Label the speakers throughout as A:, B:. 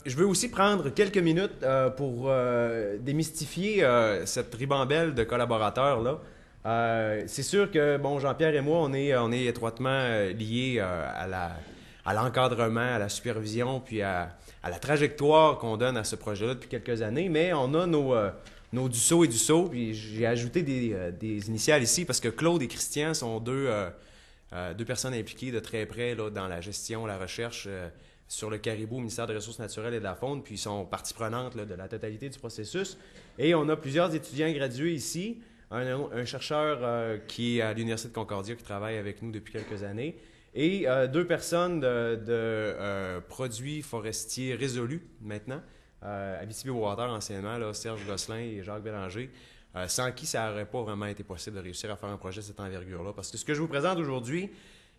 A: je veux aussi prendre quelques minutes pour démystifier cette ribambelle de collaborateurs-là. C'est sûr que, bon, Jean-Pierre et moi, on est étroitement liés à l'encadrement, à la supervision, puis à la trajectoire qu'on donne à ce projet-là depuis quelques années, mais on a nos Dussault et Dussault, puis j'ai ajouté des initiales ici parce que Claude et Christian sont deux personnes impliquées de très près là, dans la gestion, la recherche sur le caribou au ministère des Ressources naturelles et de la Faune, puis ils sont partie prenante là, de la totalité du processus. Et on a plusieurs étudiants gradués ici, un chercheur qui est à l'Université de Concordia qui travaille avec nous depuis quelques années, et deux personnes de produits forestiers résolus maintenant, Abitibi-Water anciennement, là, Serge Gosselin et Jacques Bélanger, sans qui ça n'aurait pas vraiment été possible de réussir à faire un projet de cette envergure-là. Parce que ce que je vous présente aujourd'hui,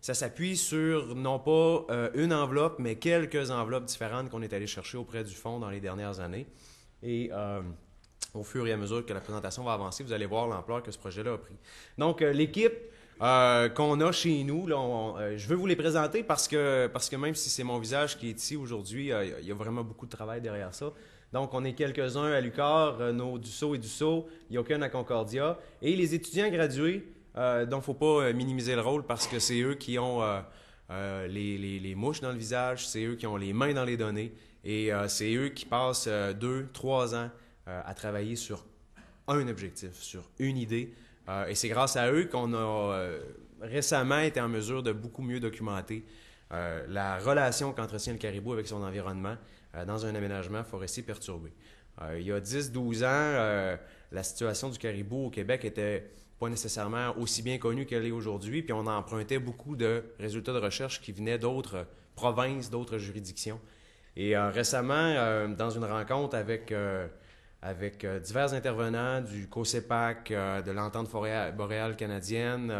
A: ça s'appuie sur non pas une enveloppe, mais quelques enveloppes différentes qu'on est allé chercher auprès du fonds dans les dernières années. Et au fur et à mesure que la présentation va avancer, vous allez voir l'ampleur que ce projet-là a pris. Donc, l'équipe qu'on a chez nous, là, je veux vous les présenter parce que même si c'est mon visage qui est ici aujourd'hui, il y a vraiment beaucoup de travail derrière ça. Donc, on est quelques-uns à l'UQAR, nos Dussault et Dussault, Yoken à Concordia, et les étudiants gradués, dont il ne faut pas minimiser le rôle parce que c'est eux qui ont les mouches dans le visage, c'est eux qui ont les mains dans les données, et c'est eux qui passent 2, 3 ans à travailler sur un objectif, sur une idée. Et c'est grâce à eux qu'on a récemment été en mesure de beaucoup mieux documenter la relation qu'entretient le caribou avec son environnement dans un aménagement forestier perturbé. Il y a 10-12 ans, la situation du caribou au Québec était pas nécessairement aussi bien connue qu'elle est aujourd'hui, puis on empruntait beaucoup de résultats de recherche qui venaient d'autres provinces, d'autres juridictions. Et récemment, dans une rencontre avec divers intervenants du COCEPAC, de l'Entente boréale canadienne,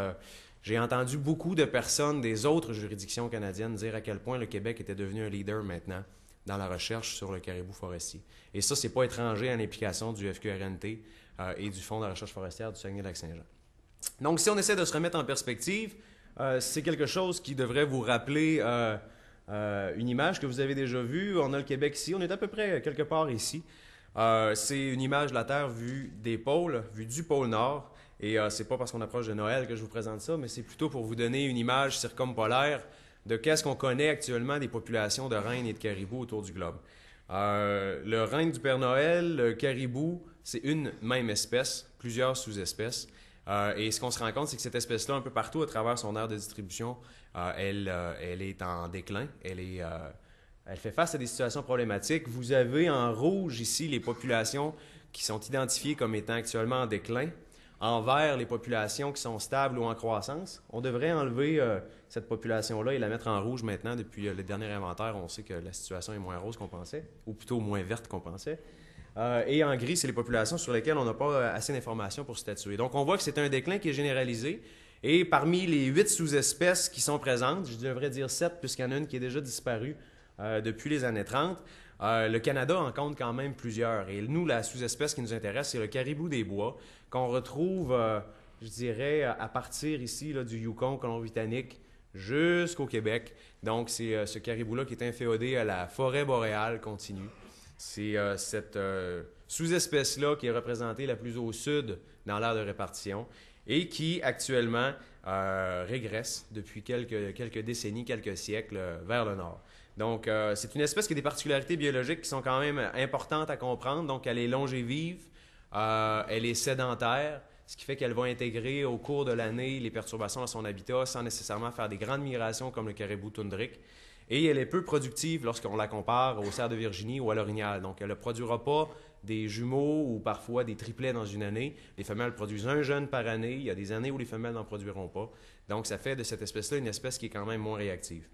A: j'ai entendu beaucoup de personnes des autres juridictions canadiennes dire à quel point le Québec était devenu un leader maintenant dans la recherche sur le caribou forestier. Et ça, c'est pas étranger à l'implication du FQRNT et du Fonds de recherche forestière du Saguenay-Lac-Saint-Jean. Donc, si on essaie de se remettre en perspective, c'est quelque chose qui devrait vous rappeler une image que vous avez déjà vue. On a le Québec ici, on est à peu près quelque part ici. C'est une image de la Terre vue des pôles, vue du pôle Nord. Et c'est pas parce qu'on approche de Noël que je vous présente ça, mais c'est plutôt pour vous donner une image circumpolaire de qu'est-ce qu'on connaît actuellement des populations de rennes et de caribous autour du globe. Le renne du Père Noël, le caribou, c'est une même espèce, plusieurs sous-espèces. Et ce qu'on se rend compte, c'est que cette espèce-là, un peu partout à travers son aire de distribution, elle est en déclin, elle fait face à des situations problématiques. Vous avez en rouge ici les populations qui sont identifiées comme étant actuellement en déclin, en vert les populations qui sont stables ou en croissance. On devrait enlever cette population-là et la mettre en rouge maintenant. Depuis le dernier inventaire, on sait que la situation est moins rose qu'on pensait, ou plutôt moins verte qu'on pensait. Et en gris, c'est les populations sur lesquelles on n'a pas assez d'informations pour statuer. Donc, on voit que c'est un déclin qui est généralisé. Et parmi les 8 sous-espèces qui sont présentes, je devrais dire 7 puisqu'il y en a une qui est déjà disparue depuis les années 30, le Canada en compte quand même plusieurs. Et nous, la sous-espèce qui nous intéresse, c'est le caribou des bois, qu'on retrouve, je dirais, à partir ici là, du Yukon, Colombie-Britannique, jusqu'au Québec. Donc, c'est ce caribou-là qui est inféodé à la forêt boréale continue. C'est cette sous-espèce-là qui est représentée la plus au sud dans l'aire de répartition et qui, actuellement, régresse depuis quelques décennies, quelques siècles vers le nord. Donc, c'est une espèce qui a des particularités biologiques qui sont quand même importantes à comprendre. Donc, elle est longévive, elle est sédentaire, ce qui fait qu'elle va intégrer au cours de l'année les perturbations dans son habitat sans nécessairement faire des grandes migrations comme le caribou toundrique. Et elle est peu productive lorsqu'on la compare au cerf de Virginie ou à l'orignal. Donc, elle ne produira pas des jumeaux ou parfois des triplets dans une année. Les femelles produisent un jeune par année. Il y a des années où les femelles n'en produiront pas. Donc, ça fait de cette espèce-là une espèce qui est quand même moins réactive.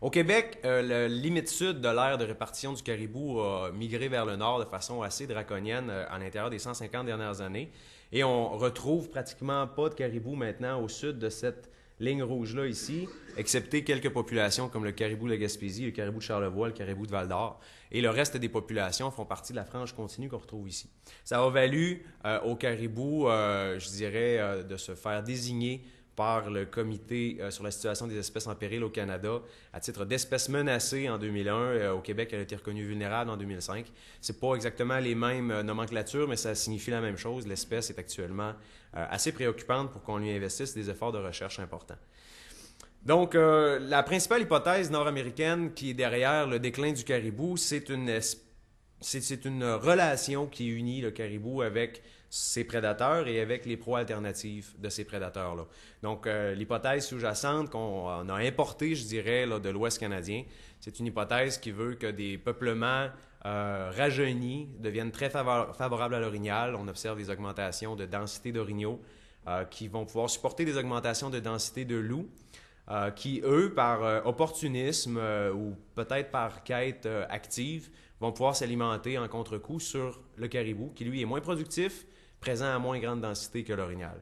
A: Au Québec, la limite sud de l'aire de répartition du caribou a migré vers le nord de façon assez draconienne à l'intérieur des 150 dernières années. Et on retrouve pratiquement pas de caribou maintenant au sud de cette ligne rouge-là ici, excepté quelques populations comme le caribou de la Gaspésie, le caribou de Charlevoix, le caribou de Val-d'Or. Et le reste des populations font partie de la frange continue qu'on retrouve ici. Ça a valu au caribou, je dirais, de se faire désigner par le Comité sur la situation des espèces en péril au Canada à titre d'espèce menacée en 2001. Au Québec, elle a été reconnue vulnérable en 2005. C'est pas exactement les mêmes nomenclatures, mais ça signifie la même chose. L'espèce est actuellement assez préoccupante pour qu'on lui investisse des efforts de recherche importants. Donc, la principale hypothèse nord-américaine qui est derrière le déclin du caribou, c'est une relation qui unit le caribou avec ses prédateurs et avec les proies alternatives de ces prédateurs-là. Donc, l'hypothèse sous-jacente qu'on a importée, je dirais, là, de l'Ouest canadien, c'est une hypothèse qui veut que des peuplements rajeunis deviennent très favorables à l'orignal. On observe des augmentations de densité d'orignaux qui vont pouvoir supporter des augmentations de densité de loups. Qui, eux, par opportunisme ou peut-être par quête active, vont pouvoir s'alimenter en contre-coup sur le caribou, qui, lui, est moins productif, présent à moins grande densité que l'orignal.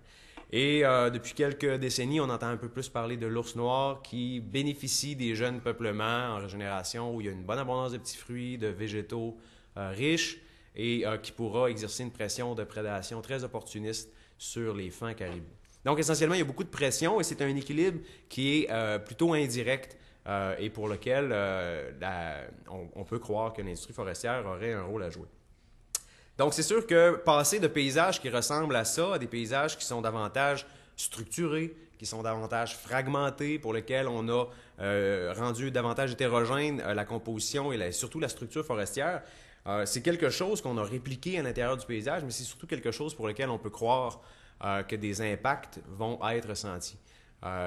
A: Et depuis quelques décennies, on entend un peu plus parler de l'ours noir qui bénéficie des jeunes peuplements en régénération où il y a une bonne abondance de petits fruits, de végétaux riches et qui pourra exercer une pression de prédation très opportuniste sur les faons caribous. Donc, essentiellement, il y a beaucoup de pression et c'est un équilibre qui est plutôt indirect et pour lequel on peut croire que l'industrie forestière aurait un rôle à jouer. Donc, c'est sûr que passer de paysages qui ressemblent à ça, à des paysages qui sont davantage structurés, qui sont davantage fragmentés, pour lesquels on a rendu davantage hétérogène la composition et surtout la structure forestière, c'est quelque chose qu'on a répliqué à l'intérieur du paysage, mais c'est surtout quelque chose pour lequel on peut croire que des impacts vont être sentis.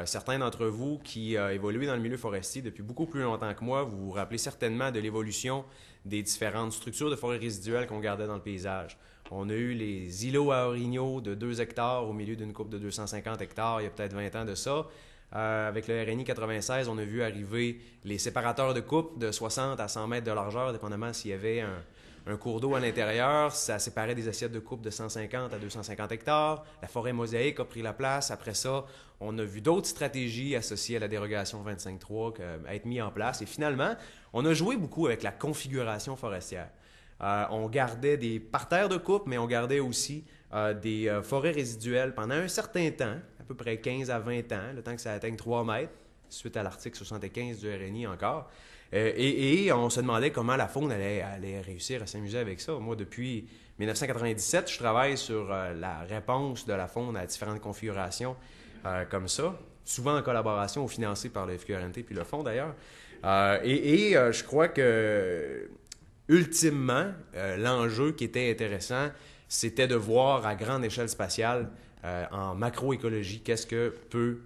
A: Certains d'entre vous qui évoluez dans le milieu forestier depuis beaucoup plus longtemps que moi, vous vous rappelez certainement de l'évolution des différentes structures de forêts résiduelles qu'on gardait dans le paysage. On a eu les îlots à orignaux de 2 hectares au milieu d'une coupe de 250 hectares il y a peut-être 20 ans de ça. Avec le RNI 96, on a vu arriver les séparateurs de coupe de 60 à 100 mètres de largeur, dépendamment s'il y avait un cours d'eau à l'intérieur. Ça séparait des assiettes de coupe de 150 à 250 hectares. La forêt mosaïque a pris la place. Après ça, on a vu d'autres stratégies associées à la dérogation 25.3 être mises en place. Et finalement, on a joué beaucoup avec la configuration forestière. On gardait des parterres de coupe, mais on gardait aussi des forêts résiduelles pendant un certain temps, à peu près 15 à 20 ans, le temps que ça atteigne 3 mètres, suite à l'article 75 du RNI encore. Et on se demandait comment la faune allait réussir à s'amuser avec ça. Moi, depuis 1997, je travaille sur la réponse de la faune à différentes configurations comme ça, souvent en collaboration ou financée par le FQRNT puis le fonds d'ailleurs. Je crois que, ultimement, l'enjeu qui était intéressant, c'était de voir à grande échelle spatiale, en macroécologie, qu'est-ce que peut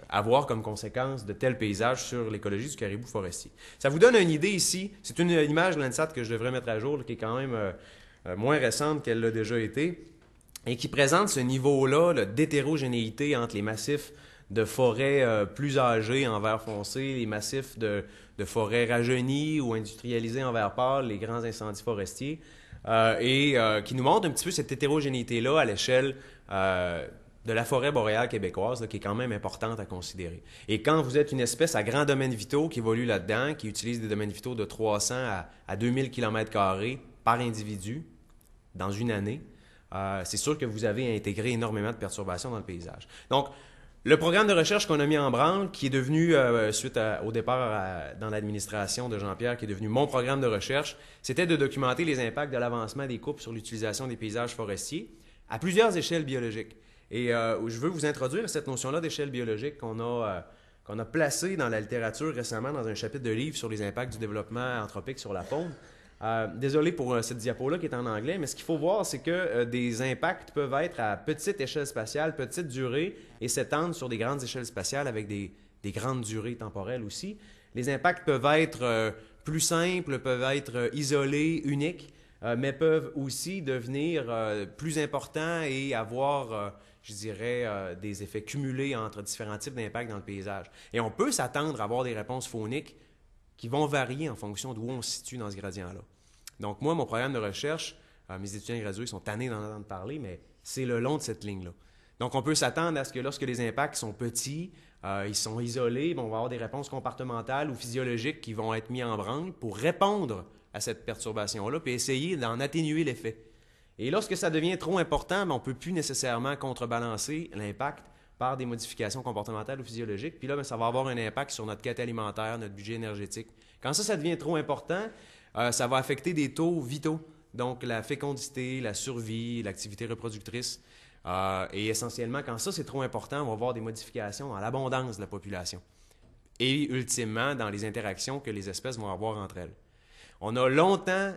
A: avoir comme conséquence de tels paysages sur l'écologie du caribou forestier. Ça vous donne une idée ici. C'est une image de Landsat que je devrais mettre à jour, qui est quand même moins récente qu'elle l'a déjà été, et qui présente ce niveau-là d'hétérogénéité entre les massifs de forêts plus âgées en vert foncé, les massifs de forêts rajeunies ou industrialisées en vert pâle, les grands incendies forestiers, qui nous montre un petit peu cette hétérogénéité-là à l'échelle de la forêt boréale québécoise, qui est quand même importante à considérer. Et quand vous êtes une espèce à grands domaines vitaux qui évolue là-dedans, qui utilise des domaines vitaux de 300 à 2000 km² par individu dans une année, c'est sûr que vous avez intégré énormément de perturbations dans le paysage. Donc, le programme de recherche qu'on a mis en branle, qui est devenu, suite au départ dans l'administration de Jean-Pierre, qui est devenu mon programme de recherche, c'était de documenter les impacts de l'avancement des coupes sur l'utilisation des paysages forestiers à plusieurs échelles biologiques. Et je veux vous introduire cette notion-là d'échelle biologique qu'on a placée dans la littérature récemment dans un chapitre de livre sur les impacts du développement anthropique sur la faune. Désolé pour cette diapo-là qui est en anglais, mais ce qu'il faut voir, c'est que des impacts peuvent être à petite échelle spatiale, petite durée, et s'étendre sur des grandes échelles spatiales avec des grandes durées temporelles aussi. Les impacts peuvent être plus simples, peuvent être isolés, uniques, mais peuvent aussi devenir plus importants et avoir, je dirais, des effets cumulés entre différents types d'impacts dans le paysage. Et on peut s'attendre à avoir des réponses fauniques qui vont varier en fonction d'où on se situe dans ce gradient-là. Donc moi, mon programme de recherche, mes étudiants gradués sont tannés d'en entendre parler, mais c'est le long de cette ligne-là. Donc on peut s'attendre à ce que lorsque les impacts sont petits, ils sont isolés, on va avoir des réponses comportementales ou physiologiques qui vont être mis en branle pour répondre à cette perturbation-là, puis essayer d'en atténuer l'effet. Et lorsque ça devient trop important, on ne peut plus nécessairement contrebalancer l'impact par des modifications comportementales ou physiologiques. Puis là, bien, ça va avoir un impact sur notre quête alimentaire, notre budget énergétique. Quand ça devient trop important, ça va affecter des taux vitaux, donc la fécondité, la survie, l'activité reproductrice. Et essentiellement, quand ça c'est trop important, on va avoir des modifications dans l'abondance de la population et ultimement dans les interactions que les espèces vont avoir entre elles. On a longtemps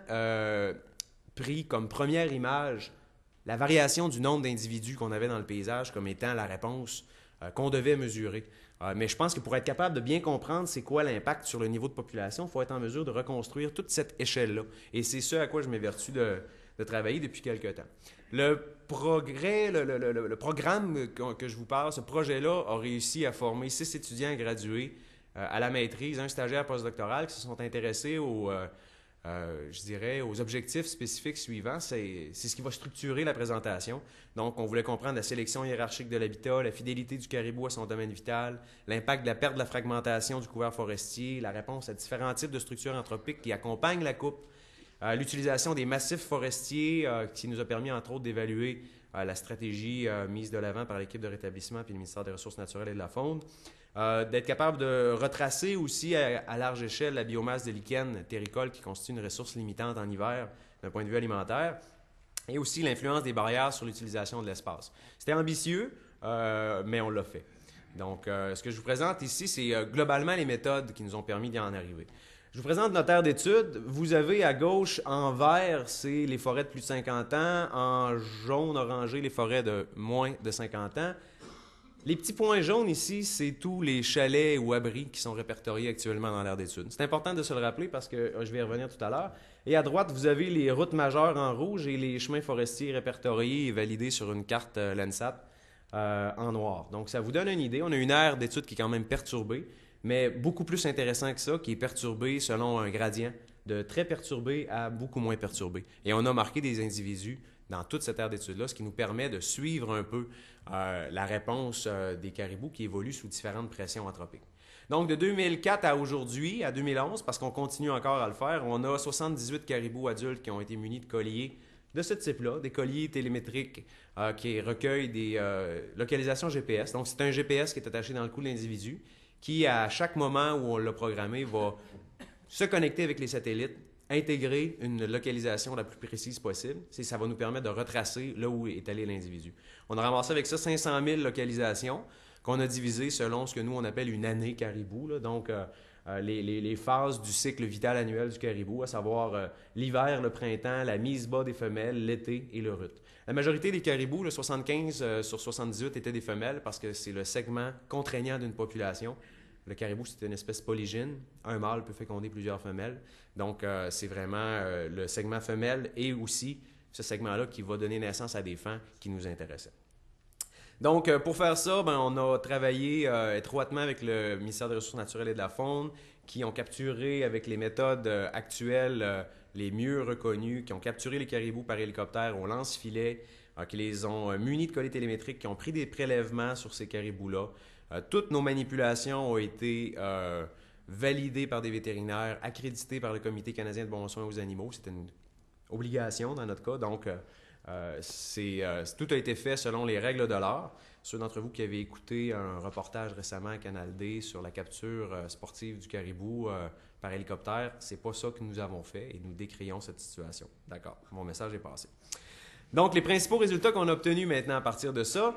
A: pris comme première image la variation du nombre d'individus qu'on avait dans le paysage comme étant la réponse qu'on devait mesurer. Mais je pense que pour être capable de bien comprendre c'est quoi l'impact sur le niveau de population, il faut être en mesure de reconstruire toute cette échelle-là. Et c'est ce à quoi je m'évertue de travailler depuis quelque temps. Le programme que je vous parle, ce projet-là, a réussi à former 6 étudiants gradués à la maîtrise, un stagiaire postdoctoral qui se sont intéressés je dirais, aux objectifs spécifiques suivants. C'est ce qui va structurer la présentation. Donc, on voulait comprendre la sélection hiérarchique de l'habitat, la fidélité du caribou à son domaine vital, l'impact de la perte de la fragmentation du couvert forestier, la réponse à différents types de structures anthropiques qui accompagnent la coupe, l'utilisation des massifs forestiers qui nous a permis, entre autres, d'évaluer la stratégie mise de l'avant par l'équipe de rétablissement puis le ministère des Ressources naturelles et de la faune. D'être capable de retracer aussi à large échelle la biomasse de lichen terricole qui constitue une ressource limitante en hiver d'un point de vue alimentaire et aussi l'influence des barrières sur l'utilisation de l'espace. C'était ambitieux, mais on l'a fait. Donc, ce que je vous présente ici, c'est globalement les méthodes qui nous ont permis d'y en arriver. Je vous présente notre aire d'étude. Vous avez à gauche, en vert, c'est les forêts de plus de 50 ans. En jaune orangé, les forêts de moins de 50 ans. Les petits points jaunes ici, c'est tous les chalets ou abris qui sont répertoriés actuellement dans l'aire d'étude. C'est important de se le rappeler parce que je vais y revenir tout à l'heure. Et à droite, vous avez les routes majeures en rouge et les chemins forestiers répertoriés et validés sur une carte Landsat en noir. Donc, ça vous donne une idée. On a une aire d'étude qui est quand même perturbée, mais beaucoup plus intéressant que ça, qui est perturbée selon un gradient de très perturbé à beaucoup moins perturbé. Et on a marqué des individus dans toute cette aire d'étude-là, ce qui nous permet de suivre un peu la réponse des caribous qui évoluent sous différentes pressions anthropiques. Donc, de 2004 à aujourd'hui, à 2011, parce qu'on continue encore à le faire, on a 78 caribous adultes qui ont été munis de colliers de ce type-là, des colliers télémétriques qui recueillent des localisations GPS. Donc, c'est un GPS qui est attaché dans le cou de l'individu qui, à chaque moment où on l'a programmé, va se connecter avec les satellites, intégrer une localisation la plus précise possible. Ça va nous permettre de retracer là où est allé l'individu. On a ramassé avec ça 500 000 localisations qu'on a divisées selon ce que nous, on appelle une année caribou. Là. Donc, les phases du cycle vital annuel du caribou, à savoir l'hiver, le printemps, la mise bas des femelles, l'été et le rut. La majorité des caribous, le 75 sur 78, étaient des femelles parce que c'est le segment contraignant d'une population. Le caribou, c'est une espèce polygyne. Un mâle peut féconder plusieurs femelles. Donc, c'est vraiment le segment femelle et aussi ce segment-là qui va donner naissance à des fans qui nous intéressaient. Donc, pour faire ça, on a travaillé étroitement avec le ministère des Ressources naturelles et de la faune, qui ont capturé avec les méthodes actuelles les mieux reconnues, qui ont capturé les caribous par hélicoptère au lance-filet, qui les ont munis de collets télémétriques, qui ont pris des prélèvements sur ces caribous-là. Toutes nos manipulations ont été validées par des vétérinaires, accréditées par le Comité canadien de bons soins aux animaux. C'était une obligation dans notre cas. Donc, tout a été fait selon les règles de l'art. Ceux d'entre vous qui avez écouté un reportage récemment à Canal D sur la capture sportive du caribou par hélicoptère, c'est pas ça que nous avons fait et nous décrions cette situation. D'accord, mon message est passé. Donc, les principaux résultats qu'on a obtenus maintenant à partir de ça,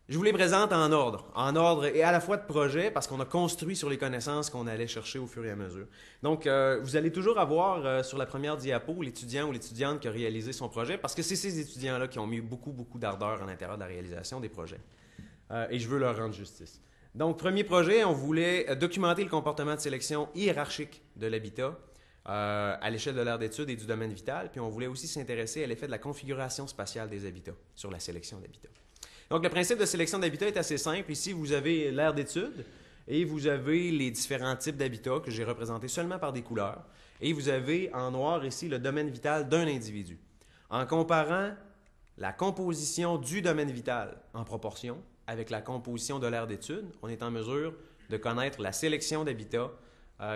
A: je vous les présente en ordre et à la fois de projet, parce qu'on a construit sur les connaissances qu'on allait chercher au fur et à mesure. Donc, vous allez toujours avoir sur la première diapo l'étudiant ou l'étudiante qui a réalisé son projet, parce que c'est ces étudiants-là qui ont mis beaucoup d'ardeur à l'intérieur de la réalisation des projets. Et je veux leur rendre justice. Donc, premier projet, on voulait documenter le comportement de sélection hiérarchique de l'habitat à l'échelle de l'aire d'étude et du domaine vital, puis on voulait aussi s'intéresser à l'effet de la configuration spatiale des habitats sur la sélection d'habitat. Donc, le principe de sélection d'habitat est assez simple. Ici, vous avez l'aire d'étude et vous avez les différents types d'habitats que j'ai représentés seulement par des couleurs. Et vous avez en noir ici le domaine vital d'un individu. En comparant la composition du domaine vital en proportion avec la composition de l'aire d'étude, on est en mesure de connaître la sélection d'habitat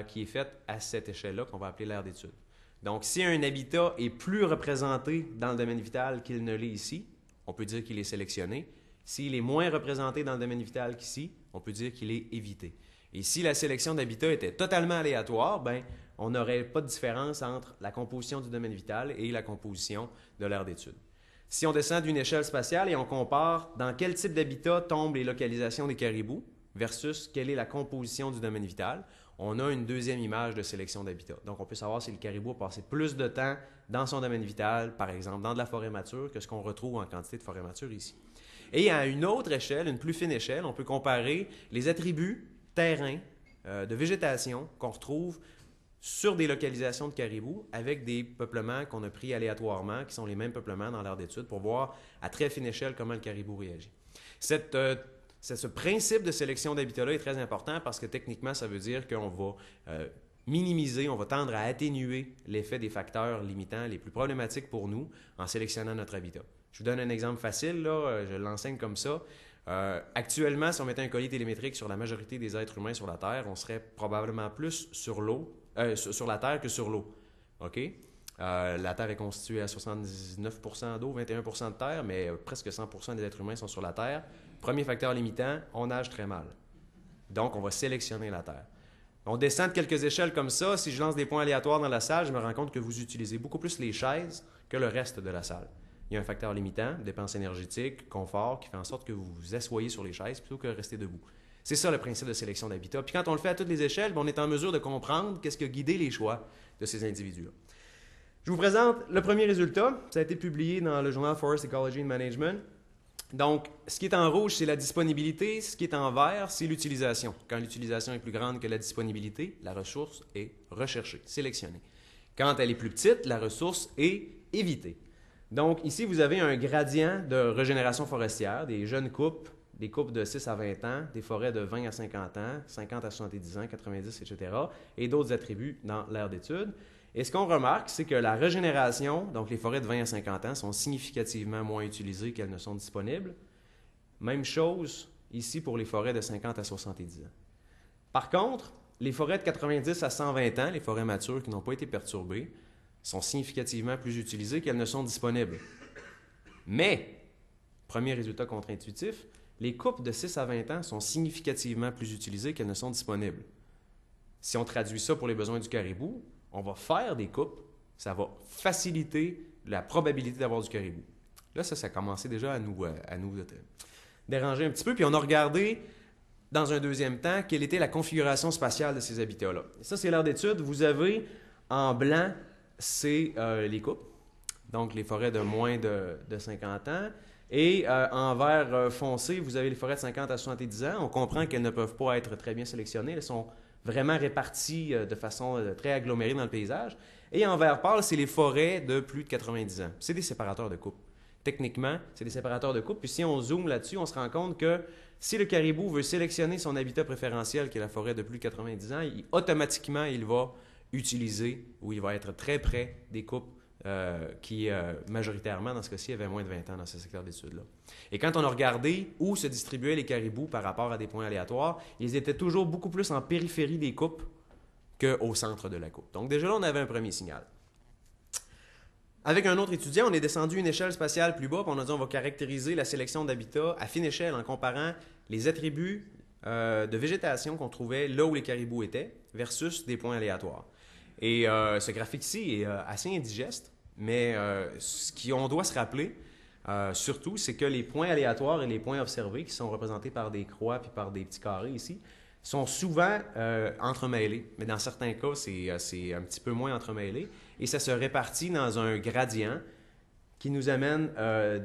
A: qui est faite à cette échelle-là qu'on va appeler l'aire d'étude. Donc, si un habitat est plus représenté dans le domaine vital qu'il ne l'est ici, on peut dire qu'il est sélectionné. S'il est moins représenté dans le domaine vital qu'ici, on peut dire qu'il est évité. Et si la sélection d'habitat était totalement aléatoire, ben, on n'aurait pas de différence entre la composition du domaine vital et la composition de l'aire d'étude. Si on descend d'une échelle spatiale et on compare dans quel type d'habitat tombent les localisations des caribous versus quelle est la composition du domaine vital, on a une deuxième image de sélection d'habitat. Donc, on peut savoir si le caribou a passé plus de temps dans son domaine vital, par exemple, dans de la forêt mature, que ce qu'on retrouve en quantité de forêt mature ici. Et à une autre échelle, une plus fine échelle, on peut comparer les attributs terrains de végétation qu'on retrouve sur des localisations de caribous avec des peuplements qu'on a pris aléatoirement, qui sont les mêmes peuplements dans l'aire d'étude, pour voir à très fine échelle comment le caribou réagit. Ce principe de sélection d'habitat-là est très important parce que techniquement, ça veut dire qu'on va minimiser, on va tendre à atténuer l'effet des facteurs limitants les plus problématiques pour nous en sélectionnant notre habitat. Je vous donne un exemple facile, là, je l'enseigne comme ça. Actuellement, si on mettait un collier télémétrique sur la majorité des êtres humains sur la Terre, on serait probablement plus sur la Terre que sur l'eau. OK? La Terre est constituée à 79% d'eau, 21% de terre, mais presque 100% des êtres humains sont sur la Terre. Premier facteur limitant, on nage très mal. Donc, on va sélectionner la Terre. On descend de quelques échelles comme ça. Si je lance des points aléatoires dans la salle, je me rends compte que vous utilisez beaucoup plus les chaises que le reste de la salle. Il y a un facteur limitant, dépense énergétique, confort, qui fait en sorte que vous vous asseyez sur les chaises plutôt que rester debout. C'est ça le principe de sélection d'habitat. Puis quand on le fait à toutes les échelles, on est en mesure de comprendre qu'est-ce qui a guidé les choix de ces individus-là. Je vous présente le premier résultat. Ça a été publié dans le journal Forest Ecology and Management. Donc, ce qui est en rouge, c'est la disponibilité. Ce qui est en vert, c'est l'utilisation. Quand l'utilisation est plus grande que la disponibilité, la ressource est recherchée, sélectionnée. Quand elle est plus petite, la ressource est évitée. Donc, ici, vous avez un gradient de régénération forestière, des jeunes couples, des couples de 6 à 20 ans, des forêts de 20 à 50 ans, 50 à 70 ans, 90, etc., et d'autres attributs dans l'aire d'étude. Et ce qu'on remarque, c'est que la régénération, donc les forêts de 20 à 50 ans, sont significativement moins utilisées qu'elles ne sont disponibles. Même chose ici pour les forêts de 50 à 70 ans. Par contre, les forêts de 90 à 120 ans, les forêts matures qui n'ont pas été perturbées, sont significativement plus utilisées qu'elles ne sont disponibles. Mais, premier résultat contre-intuitif, les coupes de 6 à 20 ans sont significativement plus utilisées qu'elles ne sont disponibles. Si on traduit ça pour les besoins du caribou, on va faire des coupes, ça va faciliter la probabilité d'avoir du caribou. Là, ça a commencé déjà à nous déranger un petit peu, puis on a regardé dans un deuxième temps quelle était la configuration spatiale de ces habitats-là. Ça, c'est l'aire d'étude. Vous avez en blanc, c'est les coupes, donc les forêts de moins de 50 ans. Et en vert foncé, vous avez les forêts de 50 à 70 ans. On comprend qu'elles ne peuvent pas être très bien sélectionnées. Elles sont vraiment réparties de façon très agglomérée dans le paysage. Et en vert pâle, c'est les forêts de plus de 90 ans. C'est des séparateurs de coupe. Techniquement, c'est des séparateurs de coupe. Puis si on zoome là-dessus, on se rend compte que si le caribou veut sélectionner son habitat préférentiel, qui est la forêt de plus de 90 ans, automatiquement, il va utiliser ou il va être très près des coupes qui, majoritairement, dans ce cas-ci, avaient moins de 20 ans dans ce secteur d'études-là. Et quand on a regardé où se distribuaient les caribous par rapport à des points aléatoires, ils étaient toujours beaucoup plus en périphérie des coupes qu'au centre de la coupe. Donc déjà là, on avait un premier signal. Avec un autre étudiant, on est descendu une échelle spatiale plus bas, puis on a dit on va caractériser la sélection d'habitat à fine échelle en comparant les attributs de végétation qu'on trouvait là où les caribous étaient versus des points aléatoires. Et ce graphique-ci est assez indigeste, mais ce qu'on doit se rappeler, surtout, c'est que les points aléatoires et les points observés, qui sont représentés par des croix puis par des petits carrés ici, sont souvent entremêlés. Mais dans certains cas, c'est un petit peu moins entremêlé. Et ça se répartit dans un gradient qui nous amène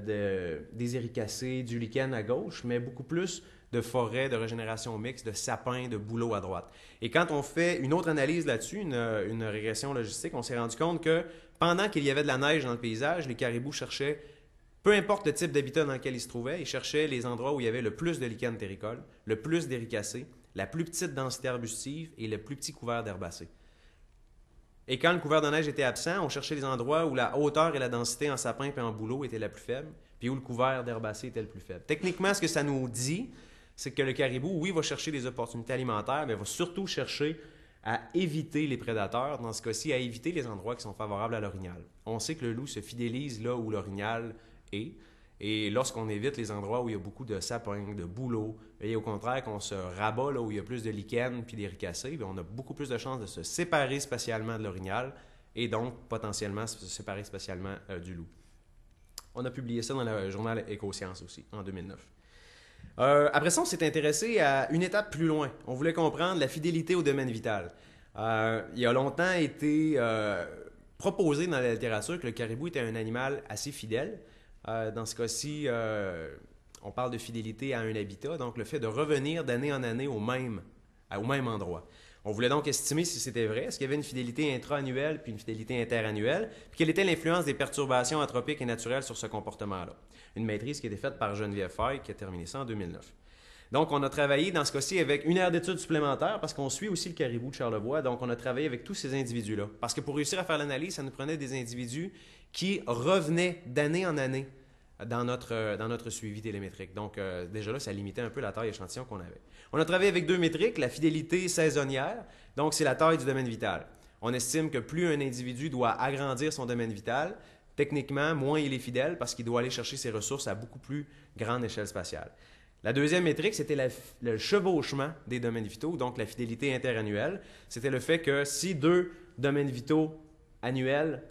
A: des éricacées, du lichen à gauche, mais beaucoup plus de forêts de régénération mixte, de sapins, de bouleaux à droite. Et quand on fait une autre analyse là-dessus, une régression logistique, on s'est rendu compte que pendant qu'il y avait de la neige dans le paysage, les caribous cherchaient, peu importe le type d'habitat dans lequel ils se trouvaient, ils cherchaient les endroits où il y avait le plus de lichen terricole, le plus d'éricacées, la plus petite densité arbustive et le plus petit couvert d'herbacées. Et quand le couvert de neige était absent, on cherchait les endroits où la hauteur et la densité en sapin et en bouleau étaient la plus faible, puis où le couvert d'herbacées était le plus faible. Techniquement, ce que ça nous dit, c'est que le caribou, oui, va chercher des opportunités alimentaires, mais va surtout chercher à éviter les prédateurs, dans ce cas-ci, à éviter les endroits qui sont favorables à l'orignal. On sait que le loup se fidélise là où l'orignal est, Et lorsqu'on évite les endroits où il y a beaucoup de sapins, de bouleaux, et au contraire qu'on se rabat là où il y a plus de lichens puis des ricacées, bien, on a beaucoup plus de chances de se séparer spatialement de l'orignal et donc potentiellement se séparer spatialement du loup. On a publié ça dans le journal Écosciences aussi, en 2009. Après ça, on s'est intéressé à une étape plus loin. On voulait comprendre la fidélité au domaine vital. Il a longtemps été proposé dans la littérature que le caribou était un animal assez fidèle. Dans ce cas-ci, on parle de fidélité à un habitat, donc le fait de revenir d'année en année au même endroit. On voulait donc estimer si c'était vrai, est-ce qu'il y avait une fidélité intra-annuelle puis une fidélité interannuelle, puis quelle était l'influence des perturbations anthropiques et naturelles sur ce comportement-là. Une maîtrise qui a été faite par Geneviève Faye, qui a terminé ça en 2009. Donc, on a travaillé dans ce cas-ci avec une aire d'études supplémentaire parce qu'on suit aussi le caribou de Charlevoix. Donc, on a travaillé avec tous ces individus-là. Parce que pour réussir à faire l'analyse, ça nous prenait des individus qui revenaient d'année en année dans notre suivi télémétrique. Donc, déjà là, ça limitait un peu la taille d'échantillon qu'on avait. On a travaillé avec deux métriques, la fidélité saisonnière, donc c'est la taille du domaine vital. On estime que plus un individu doit agrandir son domaine vital, techniquement, moins il est fidèle parce qu'il doit aller chercher ses ressources à beaucoup plus grande échelle spatiale. La deuxième métrique, c'était le chevauchement des domaines vitaux, donc la fidélité interannuelle. C'était le fait que si deux domaines vitaux annuels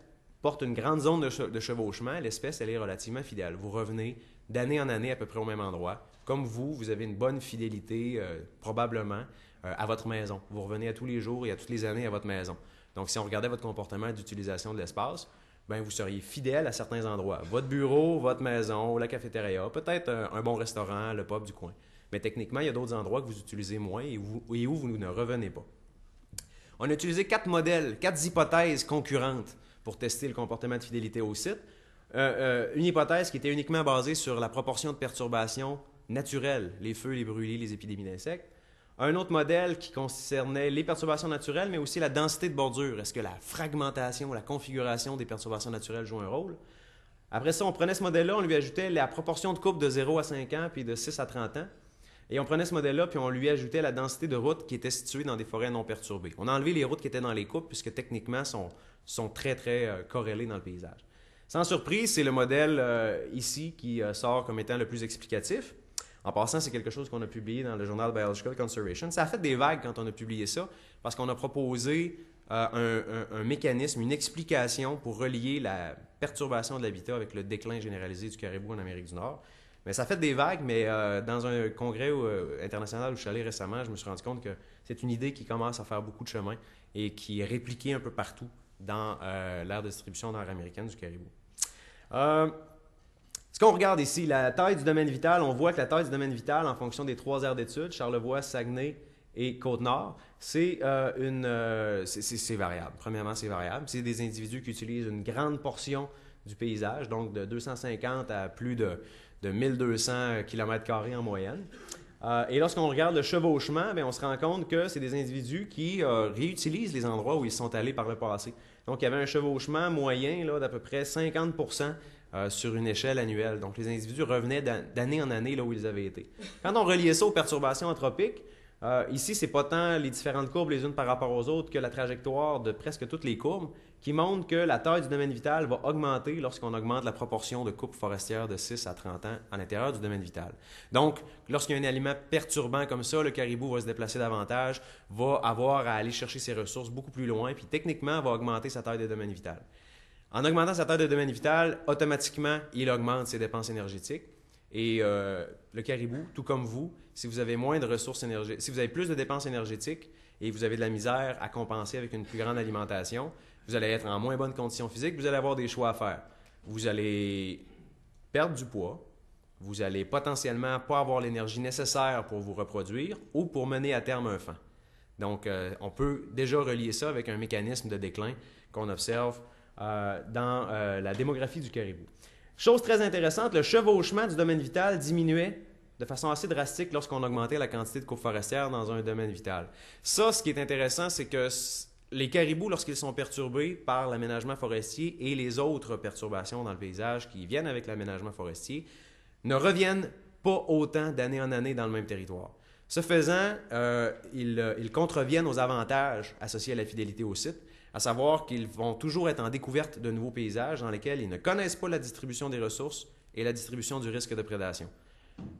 A: portent une grande zone de chevauchement, l'espèce, elle est relativement fidèle. Vous revenez d'année en année à peu près au même endroit. Comme vous avez une bonne fidélité, probablement, à votre maison. Vous revenez à tous les jours et à toutes les années à votre maison. Donc, si on regardait votre comportement d'utilisation de l'espace, bien, vous seriez fidèle à certains endroits. Votre bureau, votre maison, la cafétéria, peut-être un bon restaurant, le pub du coin. Mais techniquement, il y a d'autres endroits que vous utilisez moins et où vous ne revenez pas. On a utilisé 4 modèles, 4 hypothèses concurrentes pour tester le comportement de fidélité au site. Une hypothèse qui était uniquement basée sur la proportion de perturbations naturelles, les feux, les brûlés, les épidémies d'insectes. Un autre modèle qui concernait les perturbations naturelles, mais aussi la densité de bordure. Est-ce que la fragmentation, la configuration des perturbations naturelles joue un rôle? Après ça, on prenait ce modèle-là, on lui ajoutait la proportion de couple de 0 à 5 ans, puis de 6 à 30 ans. Et on prenait ce modèle-là, puis on lui ajoutait la densité de routes qui étaient situées dans des forêts non perturbées. On a enlevé les routes qui étaient dans les coupes, puisque techniquement, sont très, très corrélées dans le paysage. Sans surprise, c'est le modèle ici qui sort comme étant le plus explicatif. En passant, c'est quelque chose qu'on a publié dans le journal Biological Conservation. Ça a fait des vagues quand on a publié ça, parce qu'on a proposé un mécanisme, une explication pour relier la perturbation de l'habitat avec le déclin généralisé du caribou en Amérique du Nord. Mais ça a fait des vagues, mais dans un congrès international où je suis allé récemment, je me suis rendu compte que c'est une idée qui commence à faire beaucoup de chemin et qui est répliquée un peu partout dans l'aire de distribution nord-américaine du caribou. Ce qu'on regarde ici, la taille du domaine vital, on voit que la taille du domaine vital, en fonction des 3 aires d'études, Charlevoix, Saguenay et Côte-Nord, c'est variable. Premièrement, c'est variable. C'est des individus qui utilisent une grande portion du paysage, donc de 250 à plus de 1200 km² en moyenne. Et lorsqu'on regarde le chevauchement, bien, on se rend compte que c'est des individus qui réutilisent les endroits où ils sont allés par le passé. Donc, il y avait un chevauchement moyen d'à peu près 50% sur une échelle annuelle. Donc, les individus revenaient d'année en année là où ils avaient été. Quand on reliait ça aux perturbations anthropiques, ici, ce n'est pas tant les différentes courbes les unes par rapport aux autres que la trajectoire de presque toutes les courbes qui montrent que la taille du domaine vital va augmenter lorsqu'on augmente la proportion de coupes forestières de 6 à 30 ans à l'intérieur du domaine vital. Donc, lorsqu'il y a un aliment perturbant comme ça, le caribou va se déplacer davantage, va avoir à aller chercher ses ressources beaucoup plus loin, puis techniquement, va augmenter sa taille de domaine vital. En augmentant sa taille de domaine vital, automatiquement, il augmente ses dépenses énergétiques. Et le caribou, tout comme vous, si vous avez moins de ressources énergétiques, si vous avez plus de dépenses énergétiques et vous avez de la misère à compenser avec une plus grande alimentation, vous allez être en moins bonne condition physique, vous allez avoir des choix à faire. Vous allez perdre du poids, vous allez potentiellement pas avoir l'énergie nécessaire pour vous reproduire ou pour mener à terme un faon. Donc, on peut déjà relier ça avec un mécanisme de déclin qu'on observe dans la démographie du caribou. Chose très intéressante, le chevauchement du domaine vital diminuait de façon assez drastique lorsqu'on augmentait la quantité de coupes forestières dans un domaine vital. Ça, ce qui est intéressant, c'est que les caribous, lorsqu'ils sont perturbés par l'aménagement forestier et les autres perturbations dans le paysage qui viennent avec l'aménagement forestier, ne reviennent pas autant d'année en année dans le même territoire. Ce faisant, ils contreviennent aux avantages associés à la fidélité au site, à savoir qu'ils vont toujours être en découverte de nouveaux paysages dans lesquels ils ne connaissent pas la distribution des ressources et la distribution du risque de prédation.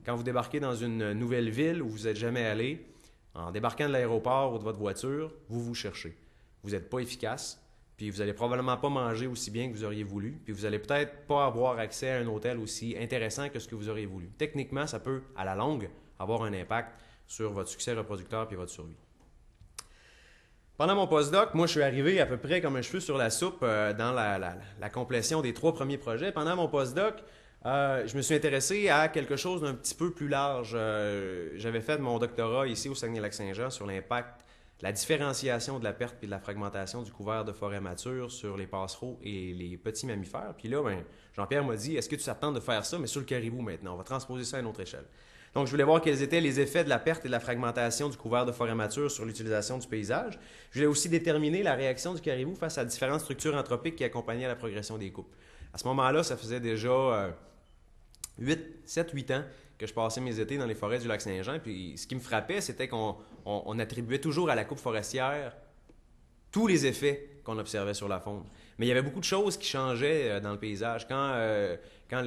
A: Quand vous débarquez dans une nouvelle ville où vous n'êtes jamais allé, en débarquant de l'aéroport ou de votre voiture, vous vous cherchez. Vous n'êtes pas efficace, puis vous n'allez probablement pas manger aussi bien que vous auriez voulu, puis vous n'allez peut-être pas avoir accès à un hôtel aussi intéressant que ce que vous auriez voulu. Techniquement, ça peut, à la longue, avoir un impact sur votre succès reproducteur et votre survie. Pendant mon postdoc, moi, je suis arrivé à peu près comme un cheveu sur la soupe dans la complétion des 3 premiers projets. Pendant mon postdoc, je me suis intéressé à quelque chose d'un petit peu plus large. J'avais fait mon doctorat ici au Saguenay-Lac-Saint-Jean sur l'impact, la différenciation de la perte et de la fragmentation du couvert de forêt mature sur les passereaux et les petits mammifères. Puis là, Jean-Pierre m'a dit, est-ce que tu t'attends de faire ça, mais sur le caribou maintenant? On va transposer ça à une autre échelle. Donc, je voulais voir quels étaient les effets de la perte et de la fragmentation du couvert de forêt mature sur l'utilisation du paysage. Je voulais aussi déterminer la réaction du caribou face à différentes structures anthropiques qui accompagnaient la progression des coupes. À ce moment-là, ça faisait déjà 7-8 ans que je passais mes étés dans les forêts du Lac-Saint-Jean. Puis ce qui me frappait, c'était qu'on attribuait toujours à la coupe forestière tous les effets qu'on observait sur la faune. Mais il y avait beaucoup de choses qui changeaient dans le paysage. Quand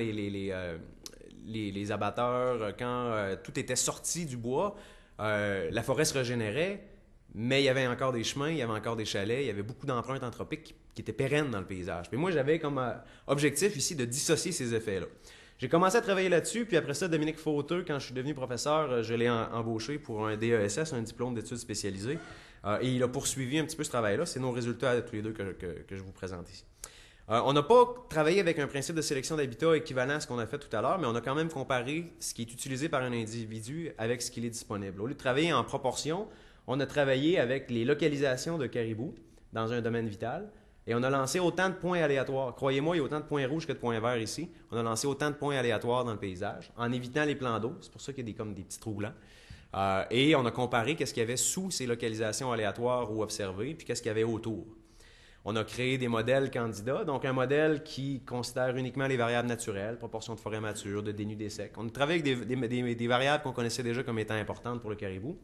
A: les abatteurs, quand tout était sorti du bois, la forêt se régénérait, mais il y avait encore des chemins, il y avait encore des chalets, il y avait beaucoup d'empreintes anthropiques qui étaient pérennes dans le paysage. Puis moi, j'avais comme objectif ici de dissocier ces effets-là. J'ai commencé à travailler là-dessus, puis après ça, Dominique Fauteux, quand je suis devenu professeur, je l'ai embauché pour un DESS, un diplôme d'études spécialisées, et il a poursuivi un petit peu ce travail-là. C'est nos résultats tous les deux que je vous présente ici. On n'a pas travaillé avec un principe de sélection d'habitat équivalent à ce qu'on a fait tout à l'heure, mais on a quand même comparé ce qui est utilisé par un individu avec ce qui est disponible. Au lieu de travailler en proportion, on a travaillé avec les localisations de caribous dans un domaine vital et on a lancé autant de points aléatoires. Croyez-moi, il y a autant de points rouges que de points verts ici. On a lancé autant de points aléatoires dans le paysage en évitant les plans d'eau. C'est pour ça qu'il y a comme des petits trous blancs. Et on a comparé qu'est-ce qu'il y avait sous ces localisations aléatoires ou observées, puis qu'est-ce qu'il y avait autour. On a créé des modèles candidats, donc un modèle qui considère uniquement les variables naturelles, proportion de forêt mature, de dénudés secs. On a travaillé avec des variables qu'on connaissait déjà comme étant importantes pour le caribou.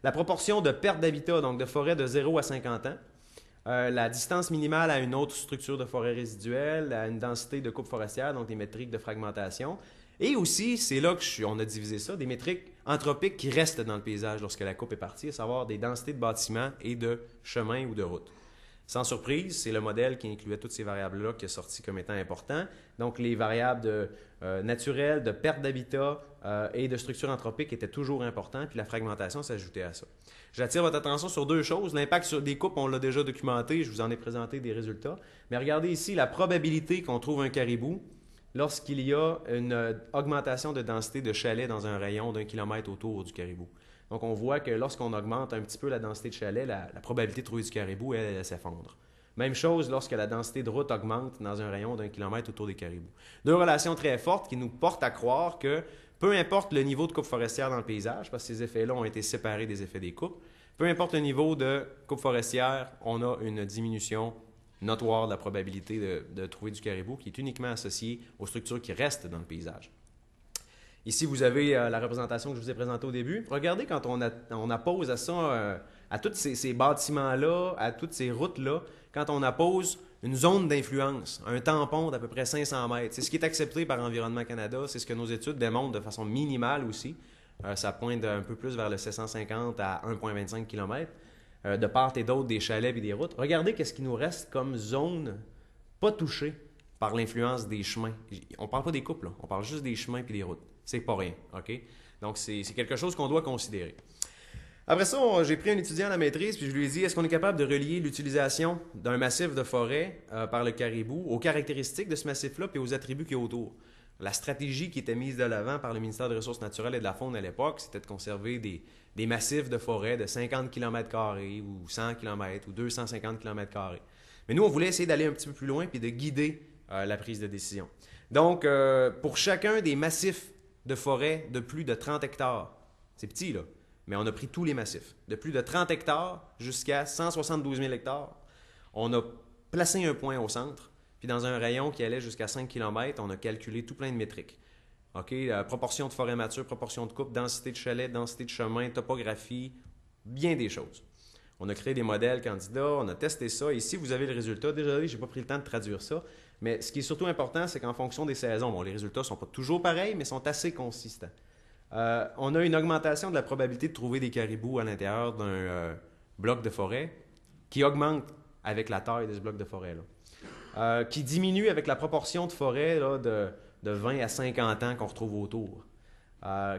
A: La proportion de perte d'habitat, donc de forêt de 0 à 50 ans. La distance minimale à une autre structure de forêt résiduelle, à une densité de coupe forestière, donc des métriques de fragmentation. Et aussi, c'est là qu'on a divisé ça, des métriques anthropiques qui restent dans le paysage lorsque la coupe est partie, à savoir des densités de bâtiments et de chemins ou de routes. Sans surprise, c'est le modèle qui incluait toutes ces variables-là qui est sorti comme étant important. Donc, les variables naturelles, de perte d'habitat et de structure anthropique étaient toujours importantes, puis la fragmentation s'ajoutait à ça. J'attire votre attention sur 2 choses. L'impact sur des coupes, on l'a déjà documenté, je vous en ai présenté des résultats. Mais regardez ici la probabilité qu'on trouve un caribou lorsqu'il y a une augmentation de densité de chalets dans un rayon d'1 kilomètre autour du caribou. Donc, on voit que lorsqu'on augmente un petit peu la densité de chalet, la probabilité de trouver du caribou, elle s'effondre. Même chose lorsque la densité de route augmente dans un rayon d'1 kilomètre autour des caribous. 2 relations très fortes qui nous portent à croire que peu importe le niveau de coupe forestière dans le paysage, parce que ces effets-là ont été séparés des effets des coupes, peu importe le niveau de coupe forestière, on a une diminution notoire de la probabilité de trouver du caribou qui est uniquement associée aux structures qui restent dans le paysage. Ici, vous avez la représentation que je vous ai présentée au début. Regardez quand on appose à ça, à tous ces bâtiments-là, à toutes ces routes-là, quand on appose une zone d'influence, un tampon d'à peu près 500 mètres. C'est ce qui est accepté par Environnement Canada, c'est ce que nos études démontrent de façon minimale aussi. Ça pointe un peu plus vers le 750 à 1,25 km, de part et d'autre des chalets et des routes. Regardez qu'est-ce qui nous reste comme zone pas touchée par l'influence des chemins. On ne parle pas des coupes, là. On parle juste des chemins et des routes. C'est pas rien, OK? Donc, c'est quelque chose qu'on doit considérer. Après ça, j'ai pris un étudiant à la maîtrise, puis je lui ai dit, est-ce qu'on est capable de relier l'utilisation d'un massif de forêt par le caribou aux caractéristiques de ce massif-là puis aux attributs qui est autour? La stratégie qui était mise de l'avant par le ministère des Ressources naturelles et de la Faune à l'époque, c'était de conserver des massifs de forêt de 50 km² ou 100 km ou 250 km². Mais nous, on voulait essayer d'aller un petit peu plus loin puis de guider la prise de décision. Donc, pour chacun des massifs de forêt de plus de 30 hectares, c'est petit là, mais on a pris tous les massifs, de plus de 30 hectares jusqu'à 172 000 hectares, on a placé un point au centre, puis dans un rayon qui allait jusqu'à 5 km, on a calculé tout plein de métriques. OK, proportion de forêt mature, proportion de coupe, densité de chalets, densité de chemin, topographie, bien des choses. On a créé des modèles candidats, on a testé ça. Ici, vous avez le résultat. Désolé, je n'ai pas pris le temps de traduire ça. Mais ce qui est surtout important, c'est qu'en fonction des saisons, bon, les résultats ne sont pas toujours pareils, mais sont assez consistants. On a une augmentation de la probabilité de trouver des caribous à l'intérieur d'un bloc de forêt qui augmente avec la taille de ce bloc de forêt-là. Qui diminue avec la proportion de forêt là, de 20 à 50 ans qu'on retrouve autour.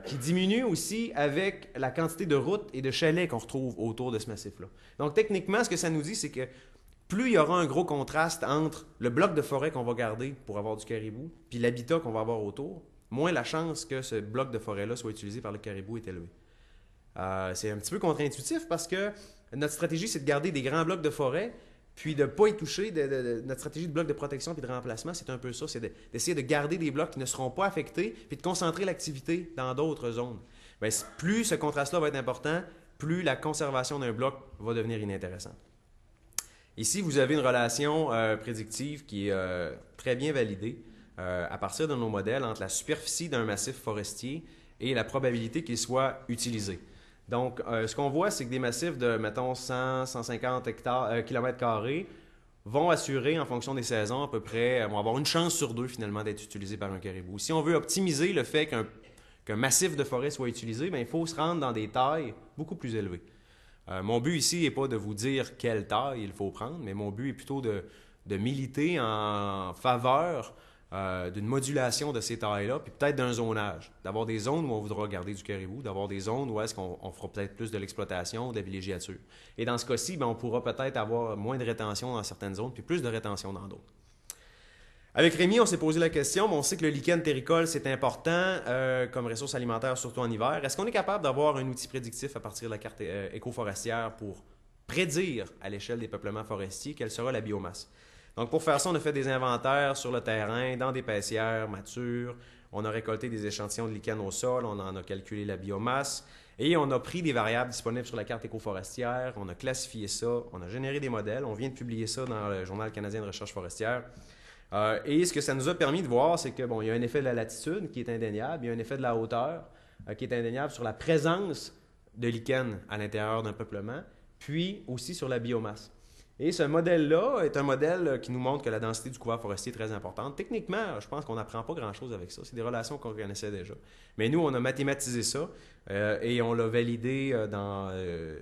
A: Qui diminue aussi avec la quantité de routes et de chalets qu'on retrouve autour de ce massif-là. Donc, techniquement, ce que ça nous dit, c'est que plus il y aura un gros contraste entre le bloc de forêt qu'on va garder pour avoir du caribou puis l'habitat qu'on va avoir autour, moins la chance que ce bloc de forêt-là soit utilisé par le caribou est élevée. C'est un petit peu contre-intuitif parce que notre stratégie, c'est de garder des grands blocs de forêt puis de ne pas y toucher. Notre stratégie de bloc de protection puis de remplacement, c'est un peu ça. C'est d'essayer de garder des blocs qui ne seront pas affectés puis de concentrer l'activité dans d'autres zones. Bien, plus ce contraste-là va être important, plus la conservation d'un bloc va devenir inintéressante. Ici, vous avez une relation prédictive qui est très bien validée à partir de nos modèles entre la superficie d'un massif forestier et la probabilité qu'il soit utilisé. Donc, ce qu'on voit, c'est que des massifs de, mettons, 100, 150 kilomètres carrés vont assurer, en fonction des saisons, à peu près, vont avoir une chance sur deux, finalement, d'être utilisés par un caribou. Si on veut optimiser le fait qu'un massif de forêt soit utilisé, bien, il faut se rendre dans des tailles beaucoup plus élevées. Mon but ici n'est pas de vous dire quelle taille il faut prendre, mais mon but est plutôt de militer en faveur d'une modulation de ces tailles-là, puis peut-être d'un zonage, d'avoir des zones où on voudra garder du caribou, d'avoir des zones où est-ce qu'on fera peut-être plus de l'exploitation, de la villégiature. Et dans ce cas-ci, bien, on pourra peut-être avoir moins de rétention dans certaines zones, puis plus de rétention dans d'autres. Avec Rémi, on s'est posé la question, mais on sait que le lichen terricole, c'est important comme ressource alimentaire, surtout en hiver. Est-ce qu'on est capable d'avoir un outil prédictif à partir de la carte éco-forestière pour prédire à l'échelle des peuplements forestiers quelle sera la biomasse? Donc, pour faire ça, on a fait des inventaires sur le terrain, dans des paissières matures. On a récolté des échantillons de lichen au sol, on en a calculé la biomasse et on a pris des variables disponibles sur la carte éco-forestière, on a classifié ça, on a généré des modèles, on vient de publier ça dans le Journal canadien de recherche forestière. Et ce que ça nous a permis de voir, c'est que bon, il y a un effet de la latitude qui est indéniable, il y a un effet de la hauteur qui est indéniable sur la présence de lichen à l'intérieur d'un peuplement, puis aussi sur la biomasse. Et ce modèle-là est un modèle qui nous montre que la densité du couvert forestier est très importante. Techniquement, je pense qu'on n'apprend pas grand-chose avec ça. C'est des relations qu'on connaissait déjà. Mais nous, on a mathématisé ça et on l'a validé dans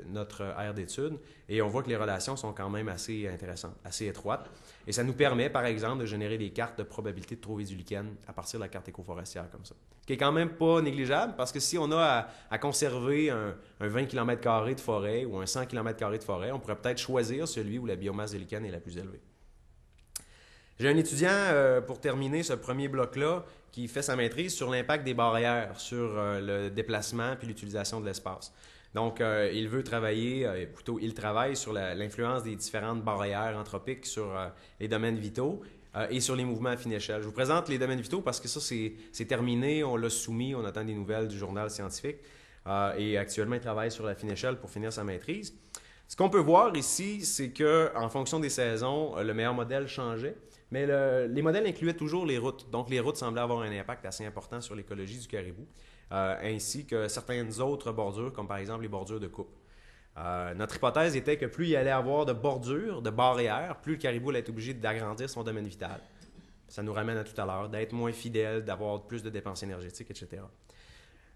A: notre aire d'études. Et on voit que les relations sont quand même assez intéressantes, assez étroites. Et ça nous permet, par exemple, de générer des cartes de probabilité de trouver du lichen à partir de la carte éco-forestière comme ça. Ce qui est quand même pas négligeable parce que si on a à conserver un 20 km² de forêt ou un 100 km² de forêt, on pourrait peut-être choisir celui où la biomasse de lichen est la plus élevée. J'ai un étudiant, pour terminer ce premier bloc-là, qui fait sa maîtrise sur l'impact des barrières, sur le déplacement puis l'utilisation de l'espace. Donc, il veut travailler, plutôt il travaille sur l'influence des différentes barrières anthropiques sur les domaines vitaux et sur les mouvements à fine échelle. Je vous présente les domaines vitaux parce que ça, c'est terminé, on l'a soumis, on attend des nouvelles du journal scientifique et actuellement, il travaille sur la fine échelle pour finir sa maîtrise. Ce qu'on peut voir ici, c'est qu'en fonction des saisons, le meilleur modèle changeait, mais les modèles incluaient toujours les routes. Donc, les routes semblaient avoir un impact assez important sur l'écologie du caribou. Ainsi que certaines autres bordures, comme par exemple les bordures de coupe. Notre hypothèse était que plus il allait avoir de bordures, de barrières, plus le caribou allait être obligé d'agrandir son domaine vital. Ça nous ramène à tout à l'heure, d'être moins fidèle, d'avoir plus de dépenses énergétiques, etc.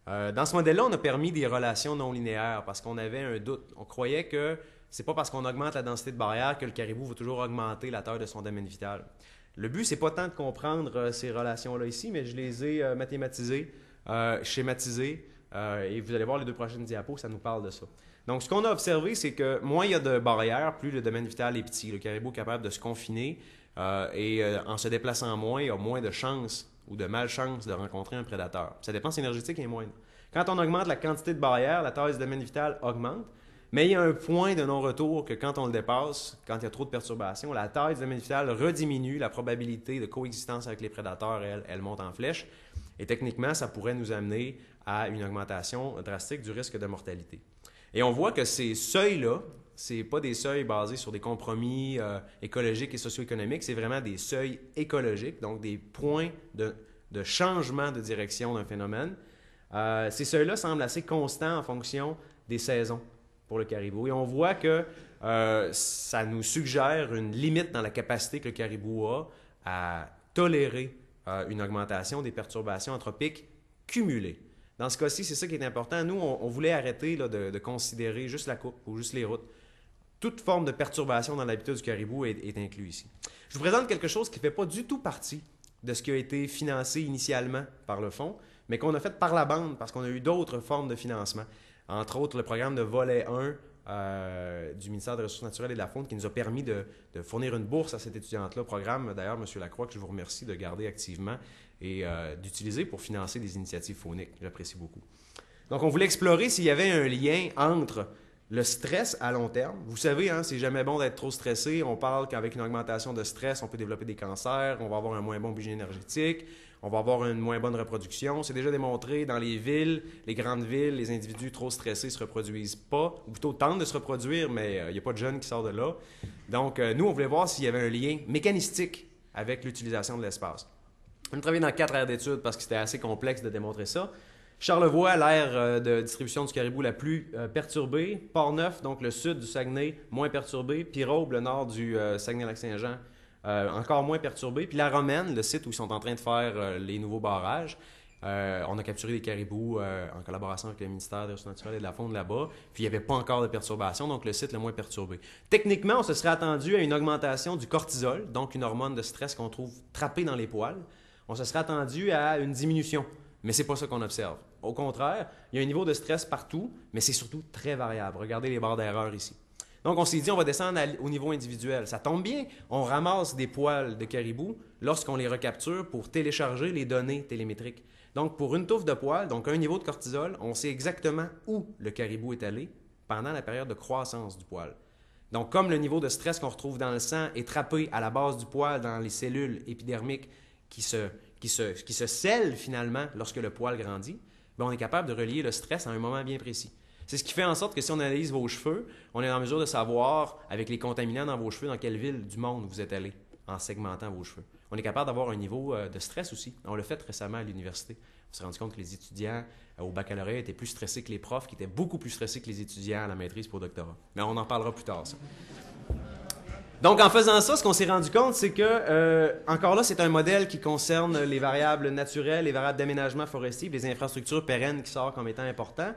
A: Dans ce modèle-là, on a permis des relations non linéaires parce qu'on avait un doute. On croyait que c'est pas parce qu'on augmente la densité de barrières que le caribou va toujours augmenter la taille de son domaine vital. Le but, c'est pas tant de comprendre ces relations-là ici, mais je les ai mathématisées, schématisées, et vous allez voir les deux prochaines diapos, ça nous parle de ça. Donc, ce qu'on a observé, c'est que moins il y a de barrières, plus le domaine vital est petit. Le caribou est capable de se confiner et en se déplaçant moins, il a moins de chances ou de malchance de rencontrer un prédateur. Sa dépense énergétique est moindre. Quand on augmente la quantité de barrières, la taille du domaine vital augmente, mais il y a un point de non-retour que quand on le dépasse, quand il y a trop de perturbations, la taille du domaine vital rediminue, la probabilité de coexistence avec les prédateurs, elle monte en flèche, et techniquement, ça pourrait nous amener à une augmentation drastique du risque de mortalité. Et on voit que ces seuils-là, ce pas des seuils basés sur des compromis écologiques et socio-économiques, c'est vraiment des seuils écologiques, donc des points de changement de direction d'un phénomène. Ces seuils-là semblent assez constants en fonction des saisons. pour le caribou. Et on voit que ça nous suggère une limite dans la capacité que le caribou a à tolérer une augmentation des perturbations anthropiques cumulées. Dans ce cas-ci, c'est ça qui est important. Nous, on voulait arrêter là, de considérer juste la coupe ou juste les routes. Toute forme de perturbation dans l'habitat du caribou est inclus ici. Je vous présente quelque chose qui ne fait pas du tout partie de ce qui a été financé initialement par le fonds, mais qu'on a fait par la bande parce qu'on a eu d'autres formes de financement. Entre autres, le programme de volet 1 du ministère des Ressources naturelles et de la Faune qui nous a permis de fournir une bourse à cette étudiante-là. Programme, d'ailleurs, M. Lacroix, que je vous remercie de garder activement et d'utiliser pour financer des initiatives fauniques. J'apprécie beaucoup. Donc, on voulait explorer s'il y avait un lien entre le stress à long terme. Vous savez, hein, c'est jamais bon d'être trop stressé. On parle qu'avec une augmentation de stress, on peut développer des cancers, on va avoir un moins bon budget énergétique, on va avoir une moins bonne reproduction. C'est déjà démontré dans les villes, les grandes villes, les individus trop stressés ne se reproduisent pas, ou plutôt tentent de se reproduire, mais il n'y a pas de jeunes qui sortent de là. Donc, nous, on voulait voir s'il y avait un lien mécanistique avec l'utilisation de l'espace. On a travaillé dans 4 aires d'études parce que c'était assez complexe de démontrer ça. Charlevoix, l'aire de distribution du caribou la plus perturbée. Port-Neuf, donc le sud du Saguenay, moins perturbé. Pirobe, le nord du Saguenay-Lac-Saint-Jean, encore moins perturbé. Puis la Romaine, le site où ils sont en train de faire les nouveaux barrages. On a capturé des caribous en collaboration avec le ministère des Ressources naturelles et de la Faune là-bas. Puis il n'y avait pas encore de perturbation, donc le site le moins perturbé. Techniquement, on se serait attendu à une augmentation du cortisol, donc une hormone de stress qu'on trouve trappée dans les poils. On se serait attendu à une diminution. Mais ce n'est pas ça qu'on observe. Au contraire, il y a un niveau de stress partout, mais c'est surtout très variable. Regardez les barres d'erreur ici. Donc, on s'est dit, on va descendre au niveau individuel. Ça tombe bien, on ramasse des poils de caribou lorsqu'on les recapture pour télécharger les données télémétriques. Donc, pour une touffe de poils, donc un niveau de cortisol, on sait exactement où le caribou est allé pendant la période de croissance du poil. Donc, comme le niveau de stress qu'on retrouve dans le sang est trappé à la base du poil dans les cellules épidermiques qui se scellent finalement lorsque le poil grandit, bien, on est capable de relier le stress à un moment bien précis. C'est ce qui fait en sorte que si on analyse vos cheveux, on est en mesure de savoir, avec les contaminants dans vos cheveux, dans quelle ville du monde vous êtes allé en segmentant vos cheveux. On est capable d'avoir un niveau de stress aussi. On l'a fait récemment à l'université. On s'est rendu compte que les étudiants au baccalauréat étaient plus stressés que les profs, qui étaient beaucoup plus stressés que les étudiants à la maîtrise pour le doctorat. Mais on en parlera plus tard, ça. Donc, en faisant ça, ce qu'on s'est rendu compte, c'est que, encore là, c'est un modèle qui concerne les variables naturelles, les variables d'aménagement forestier, les infrastructures pérennes qui sortent comme étant importants,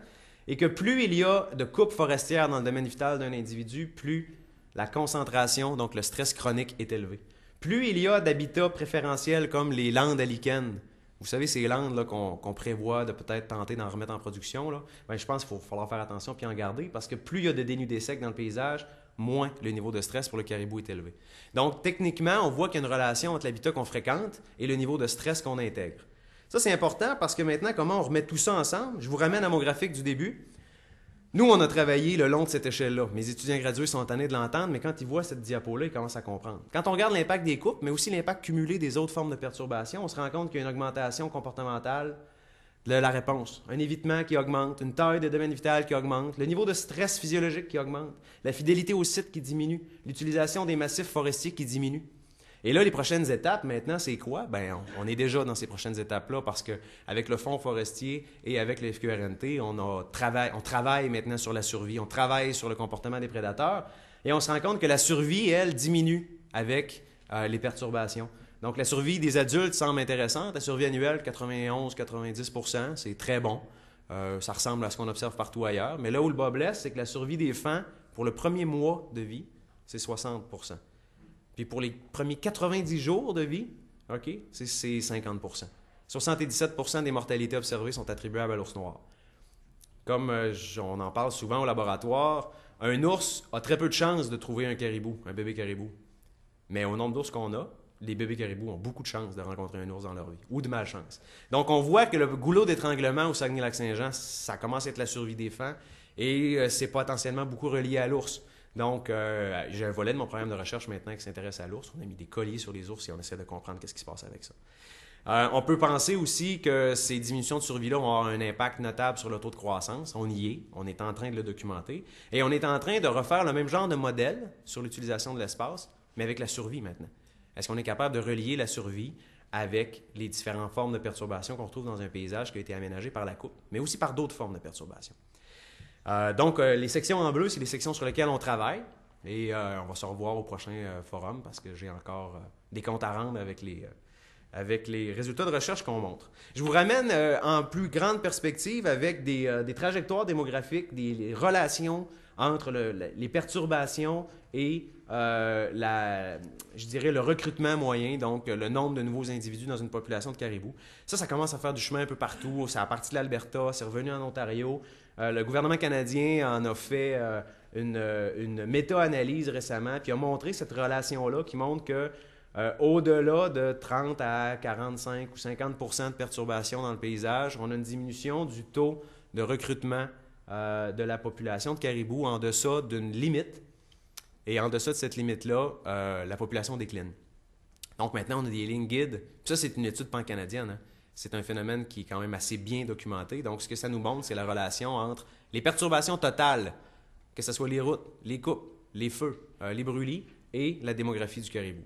A: et que plus il y a de coupes forestières dans le domaine vital d'un individu, plus la concentration, donc le stress chronique, est élevé. Plus il y a d'habitats préférentiels comme les landes à lichen, vous savez, ces landes là, qu'on prévoit de peut-être tenter d'en remettre en production, là, bien, je pense qu'il va falloir faire attention puis en garder, parce que plus il y a de dénudés secs dans le paysage, moins le niveau de stress pour le caribou est élevé. Donc, techniquement, on voit qu'il y a une relation entre l'habitat qu'on fréquente et le niveau de stress qu'on intègre. Ça, c'est important parce que maintenant, comment on remet tout ça ensemble? Je vous ramène à mon graphique du début. Nous, on a travaillé le long de cette échelle-là. Mes étudiants gradués sont tannés de l'entendre, mais quand ils voient cette diapo-là, ils commencent à comprendre. Quand on regarde l'impact des coupes, mais aussi l'impact cumulé des autres formes de perturbation, on se rend compte qu'il y a une augmentation comportementale de la réponse. Un évitement qui augmente, une taille de domaine vital qui augmente, le niveau de stress physiologique qui augmente, la fidélité au site qui diminue, l'utilisation des massifs forestiers qui diminue. Et là, les prochaines étapes, maintenant, c'est quoi? Bien, on est déjà dans ces prochaines étapes-là parce qu'avec le Fonds forestier et avec le FQRNT, on travaille maintenant sur la survie, on travaille sur le comportement des prédateurs et on se rend compte que la survie, elle, diminue avec les perturbations. Donc, la survie des adultes semble intéressante. La survie annuelle, 91-90 %, c'est très bon. Ça ressemble à ce qu'on observe partout ailleurs. Mais là où le bas blesse, c'est que la survie des fans, pour le premier mois de vie, c'est 60 %. Puis pour les premiers 90 jours de vie, OK, c'est 50 %. 77 % des mortalités observées sont attribuables à l'ours noir. Comme on en parle souvent au laboratoire, un ours a très peu de chances de trouver un caribou, un bébé caribou. Mais au nombre d'ours qu'on a, les bébés caribous ont beaucoup de chances de rencontrer un ours dans leur vie, ou de malchance. Donc, on voit que le goulot d'étranglement au Saguenay-Lac-Saint-Jean, ça commence à être la survie des fans, et c'est potentiellement beaucoup relié à l'ours. Donc, j'ai un volet de mon programme de recherche maintenant qui s'intéresse à l'ours. On a mis des colliers sur les ours et on essaie de comprendre qu'est-ce qui se passe avec ça. On peut penser aussi que ces diminutions de survie-là vont avoir un impact notable sur le taux de croissance. On y est, on est en train de le documenter. Et on est en train de refaire le même genre de modèle sur l'utilisation de l'espace, mais avec la survie maintenant. Est-ce qu'on est capable de relier la survie avec les différentes formes de perturbations qu'on retrouve dans un paysage qui a été aménagé par la coupe, mais aussi par d'autres formes de perturbations? Donc, les sections en bleu, c'est les sections sur lesquelles on travaille. Et on va se revoir au prochain forum parce que j'ai encore des comptes à rendre avec les résultats de recherche qu'on montre. Je vous ramène en plus grande perspective avec des trajectoires démographiques, des relations entre les perturbations et je dirais le recrutement moyen, donc le nombre de nouveaux individus dans une population de caribous. Ça commence à faire du chemin un peu partout. C'est à partir de l'Alberta, c'est revenu en Ontario. Le gouvernement canadien en a fait une méta-analyse récemment, puis a montré cette relation-là qui montre que au-delà de 30 à 45 ou 50 % de perturbations dans le paysage, on a une diminution du taux de recrutement de la population de caribous en deçà d'une limite. Et en deçà de cette limite-là, la population décline. Donc maintenant, on a des lignes guides. Puis ça, c'est une étude pan-canadienne. Hein. C'est un phénomène qui est quand même assez bien documenté. Donc, ce que ça nous montre, c'est la relation entre les perturbations totales, que ce soit les routes, les coupes, les feux, les brûlis, et la démographie du caribou.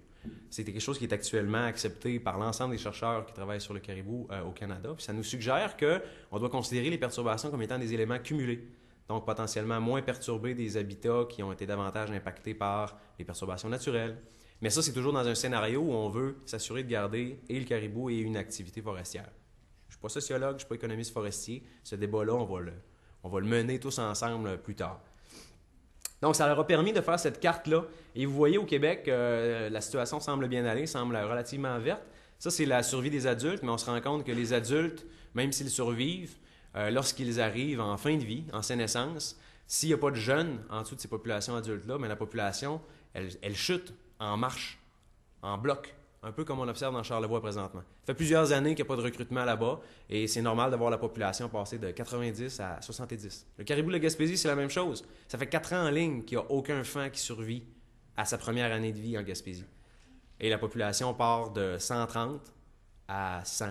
A: C'est quelque chose qui est actuellement accepté par l'ensemble des chercheurs qui travaillent sur le caribou au Canada. Puis ça nous suggère qu'on doit considérer les perturbations comme étant des éléments cumulés. Donc potentiellement moins perturbés des habitats qui ont été davantage impactés par les perturbations naturelles. Mais ça, c'est toujours dans un scénario où on veut s'assurer de garder et le caribou et une activité forestière. Je ne suis pas sociologue, je ne suis pas économiste forestier. Ce débat-là, on va le mener tous ensemble plus tard. Donc, ça leur a permis de faire cette carte-là. Et vous voyez au Québec, la situation semble bien aller, semble relativement verte. Ça, c'est la survie des adultes, mais on se rend compte que les adultes, même s'ils survivent, lorsqu'ils arrivent en fin de vie, en sénescence, s'il n'y a pas de jeunes en dessous de ces populations adultes-là, mais la population, elle chute en marche, en bloc, un peu comme on observe dans Charlevoix présentement. Ça fait plusieurs années qu'il n'y a pas de recrutement là-bas et c'est normal de voir la population passer de 90 à 70. Le caribou de la Gaspésie, c'est la même chose. Ça fait 4 ans en ligne qu'il n'y a aucun fan qui survit à sa première année de vie en Gaspésie. Et la population part de 130 à 100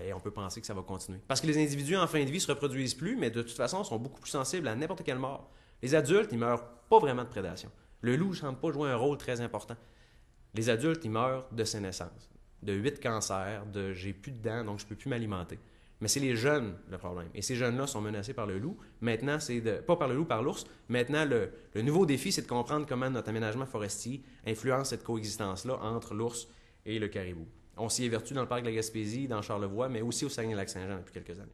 A: et on peut penser que ça va continuer. Parce que les individus en fin de vie ne se reproduisent plus, mais de toute façon sont beaucoup plus sensibles à n'importe quelle mort. Les adultes, ils ne meurent pas vraiment de prédation. Le loup ne semble pas jouer un rôle très important. Les adultes, ils meurent de sénescence, de 8 cancers, de j'ai plus de dents, donc je ne peux plus m'alimenter. Mais c'est les jeunes le problème. Et ces jeunes-là sont menacés par le loup. Maintenant, pas par le loup, par l'ours. Maintenant, le nouveau défi, c'est de comprendre comment notre aménagement forestier influence cette coexistence-là entre l'ours et le caribou. On s'y évertue dans le parc de la Gaspésie, dans Charlevoix, mais aussi au Saguenay-Lac-Saint-Jean depuis quelques années.